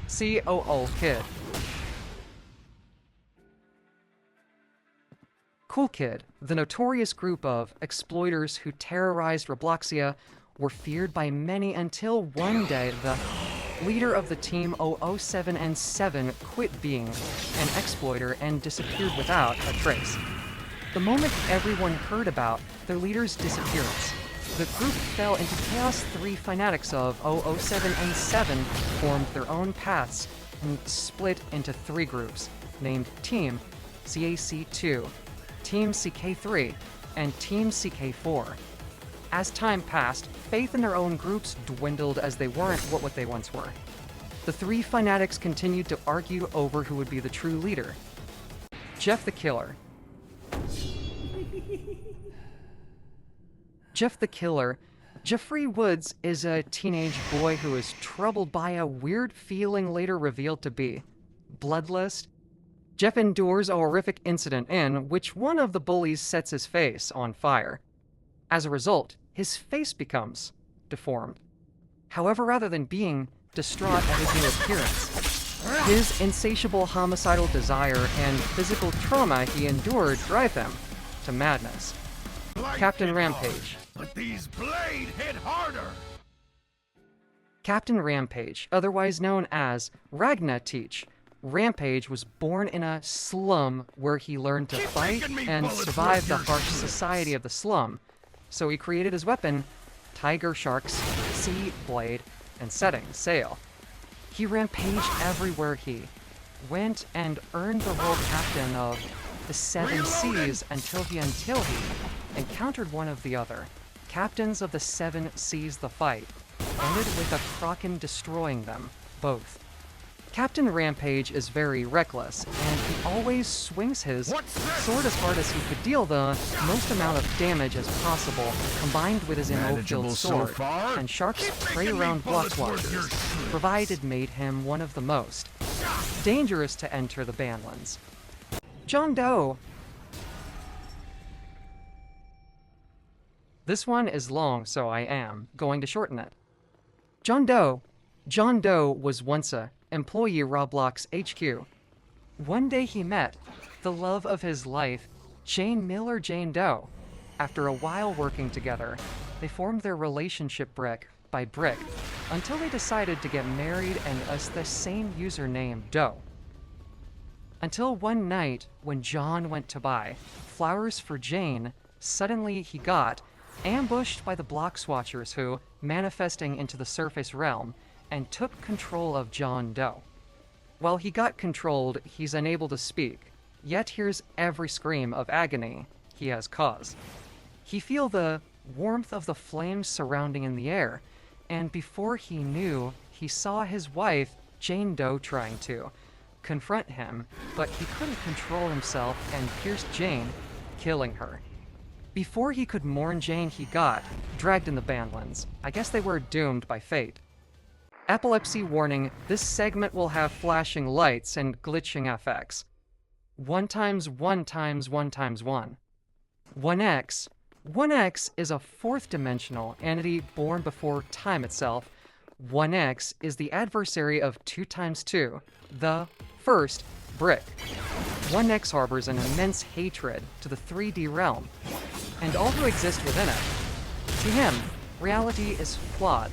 COO Kid. Cool Kid, the notorious group of exploiters who terrorized Robloxia, were feared by many until one day the leader of the team 007 and 7 quit being an exploiter and disappeared without a trace. The moment everyone heard about their leader's disappearance, the group fell into chaos. 3 fanatics of 007 and 7 formed their own paths and split into 3 groups, named Team CAC2, Team CK3, and Team CK4. As time passed, faith in their own groups dwindled as they weren't what they once were. The 3 fanatics continued to argue over who would be the true leader. Jeff the Killer. Jeff the Killer. Jeffrey Woods is a teenage boy who is troubled by a weird feeling later revealed to be bloodlust. Jeff endures a horrific incident in which one of the bullies sets his face on fire. As a result, his face becomes deformed. However, rather than being distraught at his new appearance, his insatiable homicidal desire and physical trauma he endured drive him to madness. Captain Rampage. But these blade hit harder! Captain Rampage, otherwise known as Ragna Teach. Rampage was born in a slum where he learned to fight and survive the harsh society of the slum. So he created his weapon, Tiger Shark's Sea Blade, and setting sail. He rampaged everywhere he went and earned the role captain of the 7 Seas until he encountered one of the other. Captains of the 7 Seas. The fight ended with a Kraken destroying them both. Captain Rampage is very reckless, and he always swings his sword as hard as he could deal the most amount of damage as possible, combined with his immobile sword, and Shark's prey around blockwatchers, provided made him one of the most dangerous to enter the Banlands. John Doe. This one is long, so I am going to shorten it. John Doe. John Doe was once a employee Roblox HQ. One day he met the love of his life, Jane Miller Jane Doe. After a while working together, they formed their relationship brick by brick until they decided to get married and us the same username Doe. Until one night when John went to buy flowers for Jane, suddenly he got ambushed by the Blockswatchers who, manifesting into the surface realm, and took control of John Doe. While he got controlled, he's unable to speak, yet hears every scream of agony he has caused. He feel the warmth of the flames surrounding in the air, and before he knew, he saw his wife, Jane Doe, trying to confront him, but he couldn't control himself and pierced Jane, killing her. Before he could mourn Jane, he got dragged in the Banlands. I guess they were doomed by fate. Epilepsy warning, this segment will have flashing lights and glitching FX. 1 times 1 times 1 times 1. 1x. 1x is a 4th-dimensional entity born before time itself. 1x is the adversary of 2 times 2, the first brick. 1x harbors an immense hatred to the 3D realm, and all who exist within it. To him, reality is flawed,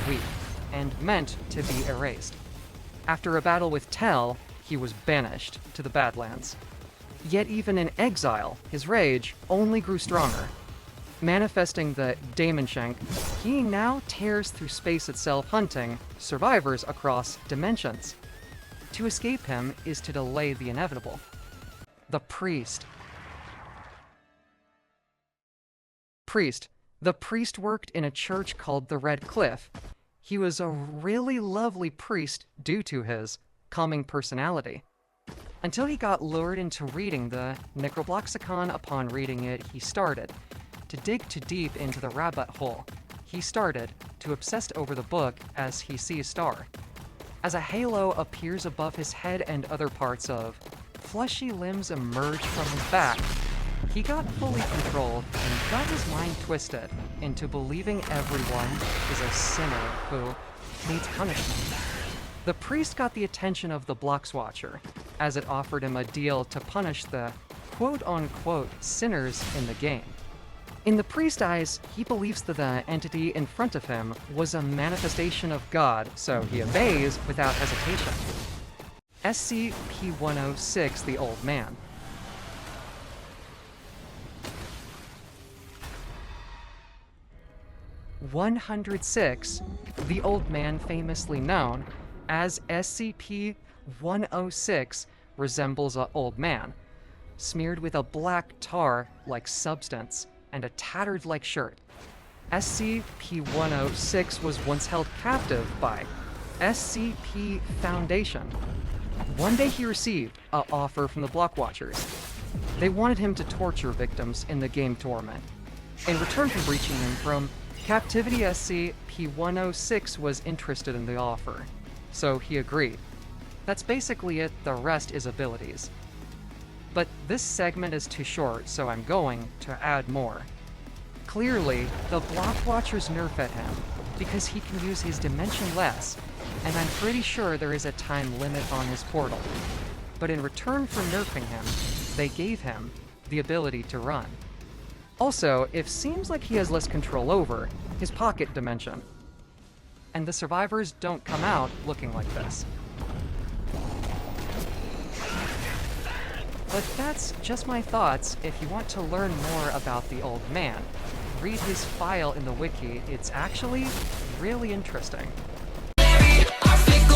weak, and meant to be erased. After a battle with Tel, he was banished to the Badlands. Yet even in exile, his rage only grew stronger. Manifesting the Damon Shank, he now tears through space itself, hunting survivors across dimensions. To escape him is to delay the inevitable. The Priest. The priest worked in a church called the Red Cliff. He was a really lovely priest due to his calming personality. Until he got lured into reading the Necrobloxicon. Upon reading it, he started to dig too deep into the rabbit hole. He started to obsess over the book as he sees Star. As a halo appears above his head and other parts of fleshy limbs emerge from his back, he got fully controlled and got his mind twisted into believing everyone is a sinner who needs punishment. The priest got the attention of the Blocks Watcher, as it offered him a deal to punish the quote-unquote sinners in the game. In the priest's eyes, he believes that the entity in front of him was a manifestation of God, so he obeys without hesitation. SCP-106, the Old Man. (106), the Old Man, famously known as SCP-106, resembles an old man, smeared with a black tar-like substance and a tattered-like shirt. SCP-106 was once held captive by SCP Foundation. One day he received an offer from the Block Watchers. They wanted him to torture victims in the game Torment. In return for breaching him from captivity, SCP-106 was interested in the offer, so he agreed. That's basically it, the rest is abilities. But this segment is too short, so I'm going to add more. Clearly, the Block Watchers nerf at him because he can use his dimension less, and I'm pretty sure there is a time limit on his portal. But in return for nerfing him, they gave him the ability to run. Also, it seems like he has less control over his pocket dimension. And the survivors don't come out looking like this. But that's just my thoughts. If you want to learn more about the Old Man, read his file in the wiki. It's actually really interesting. I think